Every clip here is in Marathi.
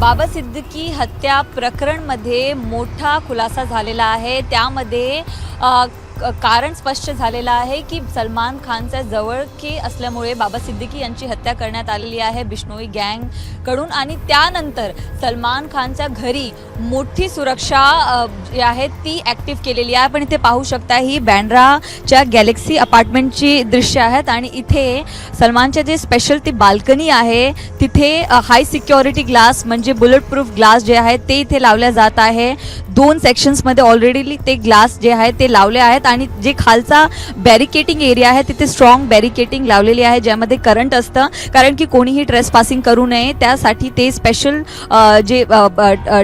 बाबा सिद्दीकी हत्या प्रकरणमध्ये मोठा खुलासा झालेला आहे। त्यामध्ये कारण स्पष्ट झालेलं आहे की सलमान खानचा जवळकी असल्यामुळे बाबा सिद्दीकी यांची हत्या करण्यात आलेली आहे बिश्नोई गँग कडून। आणि त्यानंतर सलमान खानच्या घरी मोठी सुरक्षा जी आहे ती ॲक्टिव्ह केलेली आहे। पण इथे पाहू शकता ही बँड्राच्या गॅलेक्सी अपार्टमेंटची दृश्य आहेत आणि इथे सलमानचे जे स्पेशल ती बाल्कनी आहे तिथे हाय सिक्युरिटी ग्लास म्हणजे बुलेट प्रूफ ग्लास जे आहे ते इथे लावल्या जात आहे। 2 सेक्शन्समध्ये ऑलरेडी ते ग्लास जे आहे ते लावले आहेत आणि जे खालचा बॅरिकेटिंग एरिया आहे तिथे स्ट्रॉंग बॅरिकेटिंग लावलेली आहे ज्यामध्ये करंट असतं, कारण की कोणीही ट्रेस पासिंग करू नये त्यासाठी ते स्पेशल जे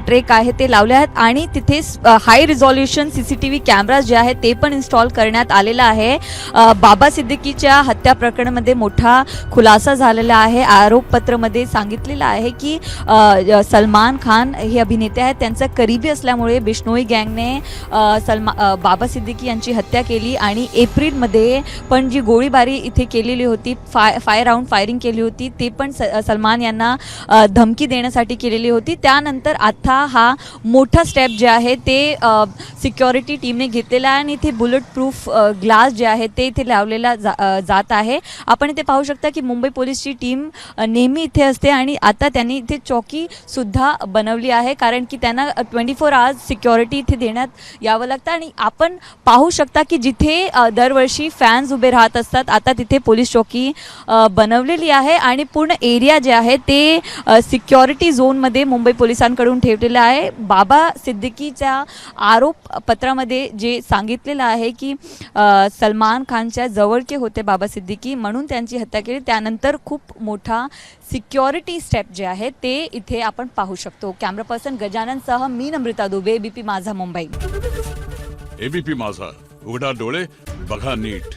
ट्रेक आहे ते लावले आहेत। आणि तिथे हाय रिझॉल्युशन CCTV कॅमेराज जे आहे ते पण इन्स्टॉल करण्यात आलेला आहे। बाबा सिद्दीकीच्या हत्या प्रकरणामध्ये मोठा खुलासा झालेला आहे। आरोपपत्रामध्ये सांगितलेलं आहे की सलमान खान हे अभिनेते आहेत, त्यांचा करीबी असल्यामुळे बिश्नोई गँगने बाबा सिद्दीकी यांची हत्या केली आणि एप्रिलमध्ये पण जी गोळीबारी इथे केलेली होती, 5 राऊंड फायरिंग केली होती, ते पण सलमान यांना धमकी देण्यासाठी केलेली होती। त्यानंतर आता हा मोठा स्टेप जे आहे ते सिक्युरिटी टीमने घेतलेला आहे आणि इथे बुलेट प्रूफ ग्लास जे आहे ते इथे लावलेला जात आहे। आपण इथे पाहू शकता की मुंबई पोलीसची टीम नेहमी इथे असते आणि आता त्यांनी इथे चौकी सुद्धा बनवली आहे, कारण की त्यांना 24 आवर्स सिक्युरिटी इथे देण्यात यावं लागतं। आणि आपण पाहू शकता की जिथे दरवर्षी फॅन्स उभे राहत असतात आता तिथे पोलीस चौकी बनवलेली आहे आणि पूर्ण एरिया जे आहे ते सिक्युरिटी झोनमध्ये मुंबई पोलिसांकडून ठेवलेलं आहे। बाबा सिद्दीकीच्या आरोपपत्रामध्ये जे सांगितलेलं आहे की सलमान खानच्या जवळचे होते बाबा सिद्दीकी म्हणून त्यांची हत्या केली। त्यानंतर खूप मोठा सिक्युरिटी स्टेप जे आहे ते इथे आपण पाहू शकतो। कॅमेरा पर्सन गजाननसह मी नम्रता दुबे, ABP माझा मुंबई। ABP माझा, उघडा डोळे बघा नीट।